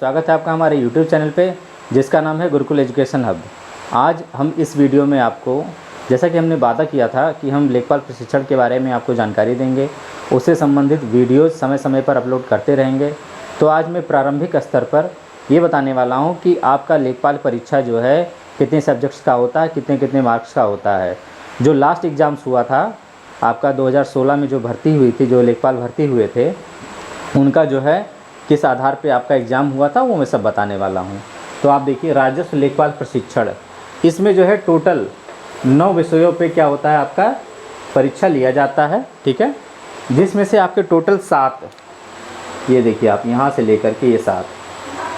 स्वागत है आपका हमारे YouTube चैनल पे जिसका नाम है गुरुकुल एजुकेशन हब। आज हम इस वीडियो में आपको, जैसा कि हमने वादा किया था कि हम लेखपाल प्रशिक्षण के बारे में आपको जानकारी देंगे, उससे संबंधित वीडियोज़ समय समय पर अपलोड करते रहेंगे। तो आज मैं प्रारंभिक स्तर पर ये बताने वाला हूँ कि आपका लेखपाल परीक्षा जो है कितने सब्जेक्ट्स का होता है, कितने कितने मार्क्स का होता है। जो लास्ट एग्ज़ाम्स हुआ था आपका 2016 में जो भर्ती हुई थी, जो लेखपाल भर्ती हुए थे, उनका जो है किस आधार पे आपका एग्ज़ाम हुआ था वो मैं सब बताने वाला हूँ। तो आप देखिए, राजस्व लेखपाल प्रशिक्षण, इसमें जो है टोटल 9 विषयों पे क्या होता है, आपका परीक्षा लिया जाता है, ठीक है। जिसमें से आपके टोटल 7, ये देखिए आप यहाँ से लेकर के ये 7,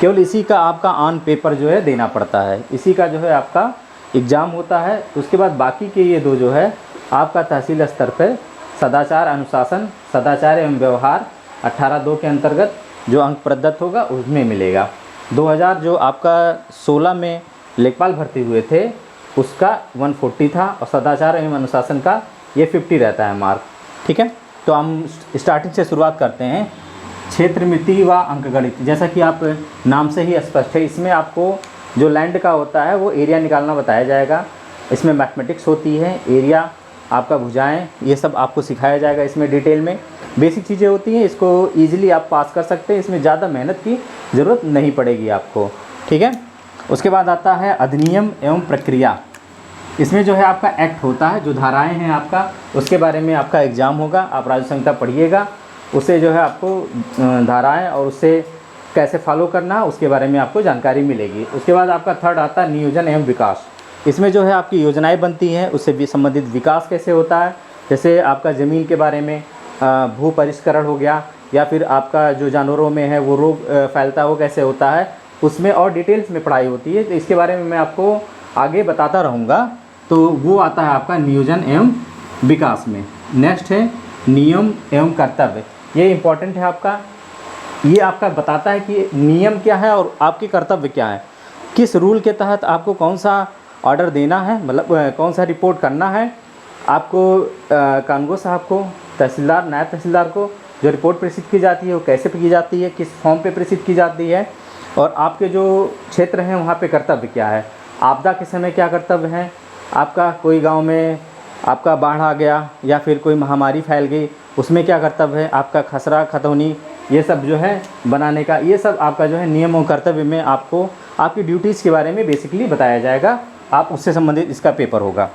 केवल इसी का आपका ऑन पेपर जो है देना पड़ता है, इसी का जो है आपका एग्ज़ाम होता है। उसके बाद बाकी के ये 2 जो है आपका तहसील स्तर पर सदाचार अनुशासन, सदाचार एवं व्यवहार 18(2) के अंतर्गत जो अंक प्रदत्त होगा उसमें मिलेगा। 2000 जो आपका 16 में लेखपाल भर्ती हुए थे उसका 140 था, और सदाचार एवं अनुशासन का ये 50 रहता है मार्क, ठीक है। तो हम स्टार्टिंग से शुरुआत करते हैं। क्षेत्रमिति व अंकगणित, जैसा कि आप नाम से ही स्पष्ट है, इसमें आपको जो लैंड का होता है वो एरिया निकालना बताया जाएगा। इसमें मैथमेटिक्स होती है, एरिया, आपका भुजाएं, ये सब आपको सिखाया जाएगा। इसमें डिटेल में बेसिक चीज़ें होती हैं, इसको ईजिली आप पास कर सकते हैं, इसमें ज़्यादा मेहनत की ज़रूरत नहीं पड़ेगी आपको, ठीक है। उसके बाद आता है अधिनियम एवं प्रक्रिया। इसमें जो है आपका एक्ट होता है, जो धाराएं हैं आपका, उसके बारे में आपका एग्ज़ाम होगा। आप राज्य संहिता पढ़िएगा, उससे जो है आपको धाराएं और उससे कैसे फॉलो करना उसके बारे में आपको जानकारी मिलेगी। उसके बाद आपका थर्ड आता है नियोजन एवं विकास। इसमें जो है आपकी योजनाएं बनती हैं, उससे भी संबंधित विकास कैसे होता है, जैसे आपका ज़मीन के बारे में भू परिष्करण हो गया, या फिर आपका जो जानवरों में है वो रोग फैलता हो कैसे होता है, उसमें और डिटेल्स में पढ़ाई होती है। तो इसके बारे में मैं आपको आगे बताता रहूँगा। तो वो आता है आपका नियोजन एवं विकास में। नेक्स्ट है नियम एवं कर्तव्य, ये इम्पॉर्टेंट है आपका। ये आपका बताता है कि नियम क्या है और आपके कर्तव्य क्या है, किस रूल के तहत आपको कौन सा ऑर्डर देना है, मतलब कौन सा रिपोर्ट करना है आपको। कानूनगो साहब को, तहसीलदार, नायब तहसीलदार को जो रिपोर्ट प्रेषित की जाती है वो कैसे की जाती है, किस फॉर्म पे प्रेषित की जाती है, और आपके जो क्षेत्र हैं वहाँ पे कर्तव्य क्या है। आपदा के समय क्या कर्तव्य है आपका, कोई गांव में आपका बाढ़ आ गया या फिर कोई महामारी फैल गई, उसमें क्या कर्तव्य है आपका, खसरा खतौनी, ये सब जो है बनाने का, ये सब आपका जो है नियम और कर्तव्य में आपको आपकी ड्यूटीज़ के बारे में बेसिकली बताया जाएगा। आप उससे संबंधित इसका पेपर होगा।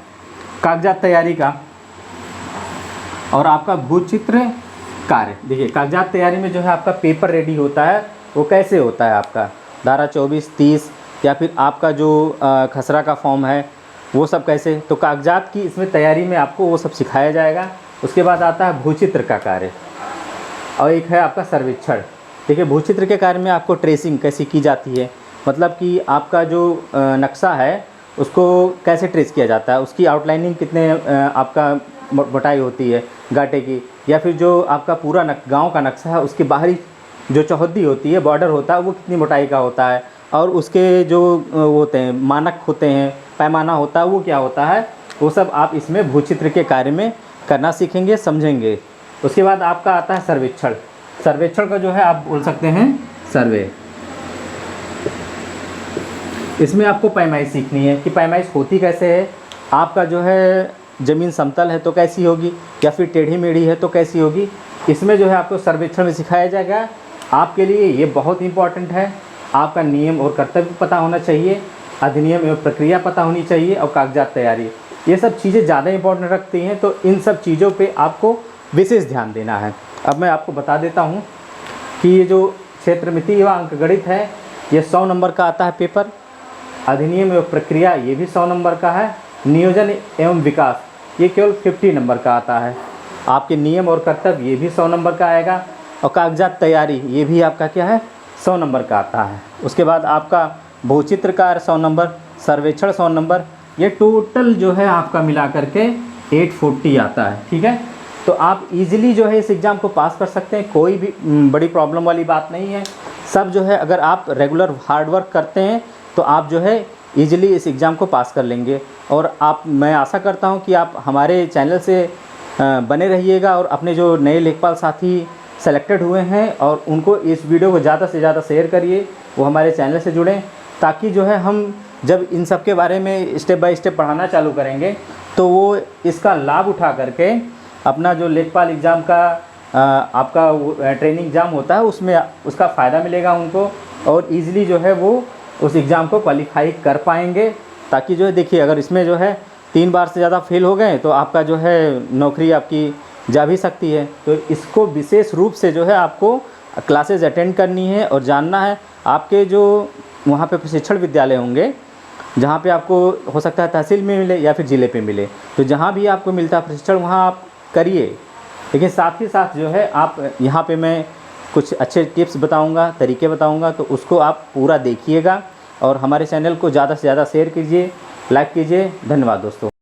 कागजात तैयारी का और आपका भूचित्र कार्य, देखिए कागजात तैयारी में जो है आपका पेपर रेडी होता है वो कैसे होता है आपका, धारा 24, 30, या फिर आपका जो खसरा का फॉर्म है वो सब कैसे, तो कागजात की इसमें तैयारी में आपको वो सब सिखाया जाएगा। उसके बाद आता है भूचित्र का कार्य, और एक है आपका सर्वेक्षण। देखिए भूचित्र के कार्य में आपको ट्रेसिंग कैसी की जाती है, मतलब कि आपका जो नक्शा है उसको कैसे ट्रेस किया जाता है, उसकी आउटलाइनिंग कितने आपका मोटाई होती है गाटे की, या फिर जो आपका पूरा गांव का नक्शा है उसकी बाहरी जो चौहद्दी होती है, बॉर्डर होता है, वो कितनी मोटाई का होता है, और उसके जो वो होते हैं मानक होते हैं, पैमाना होता है, वो क्या होता है, वो सब आप इसमें भूचित्र के कार्य में करना सीखेंगे, समझेंगे। उसके बाद आपका आता है सर्वेक्षण। सर्वेक्षण का जो है आप बोल सकते हैं सर्वे। इसमें आपको पैमाइश सीखनी है कि पैमाइश होती कैसे है, आपका जो है ज़मीन समतल है तो कैसी होगी, या फिर टेढ़ी मेढ़ी है तो कैसी होगी, इसमें जो है आपको सर्वेक्षण में सिखाया जाएगा। आपके लिए ये बहुत इंपॉर्टेंट है। आपका नियम और कर्तव्य पता होना चाहिए, अधिनियम एवं प्रक्रिया पता होनी चाहिए, और कागजात तैयारी, ये सब चीज़ें ज़्यादा इंपॉर्टेंट रखती हैं। तो इन सब चीज़ों पे आपको विशेष ध्यान देना है। अब मैं आपको बता देता हूँ कि ये जो क्षेत्रमिति व अंकगणित है ये 100 नंबर का आता है पेपर। अधिनियम एवं प्रक्रिया ये भी 100 नंबर का है। नियोजन एवं विकास ये केवल 50 नंबर का आता है। आपके नियम और कर्तव्य ये भी 100 नंबर का आएगा, और कागजात तैयारी ये भी आपका क्या है 100 नंबर का आता है। उसके बाद आपका भूचित्र कार्य 100 नंबर, सर्वेक्षण 100 नंबर, ये टोटल जो है आपका मिला करके 840 आता है, ठीक है। तो आप इजीली जो है इस एग्ज़ाम को पास कर सकते हैं, कोई भी बड़ी प्रॉब्लम वाली बात नहीं है। सब जो है अगर आप रेगुलर हार्ड वर्क करते हैं तो आप जो है इजीली इस एग्ज़ाम को पास कर लेंगे। और मैं आशा करता हूं कि आप हमारे चैनल से बने रहिएगा, और अपने जो नए लेखपाल साथी सेलेक्टेड हुए हैं और उनको इस वीडियो को ज़्यादा से ज़्यादा शेयर करिए, वो हमारे चैनल से जुड़ें, ताकि जो है हम जब इन सब के बारे में स्टेप बाय स्टेप पढ़ाना चालू करेंगे तो वो इसका लाभ उठा करके अपना जो लेखपाल एग्ज़ाम का आपका ट्रेनिंग एग्ज़ाम होता है उसमें उसका फ़ायदा मिलेगा उनको, और ईज़िली जो है वो उस एग्ज़ाम को क्वालिफाई कर पाएंगे। ताकि जो है देखिए, अगर इसमें जो है 3 बार से ज़्यादा फेल हो गए तो आपका जो है नौकरी आपकी जा भी सकती है। तो इसको विशेष रूप से जो है आपको क्लासेस अटेंड करनी है और जानना है। आपके जो वहाँ पे प्रशिक्षण विद्यालय होंगे, जहाँ पे आपको हो सकता है तहसील में मिले या फिर ज़िले पे मिले, तो जहाँ भी आपको मिलता है प्रशिक्षण वहाँ आप करिए। लेकिन साथ ही साथ जो है आप यहाँ पे मैं कुछ अच्छे टिप्स बताऊँगा, तरीके बताऊँगा, तो उसको आप पूरा देखिएगा और हमारे चैनल को ज़्यादा से ज़्यादा शेयर कीजिए, लाइक कीजिए। धन्यवाद दोस्तों।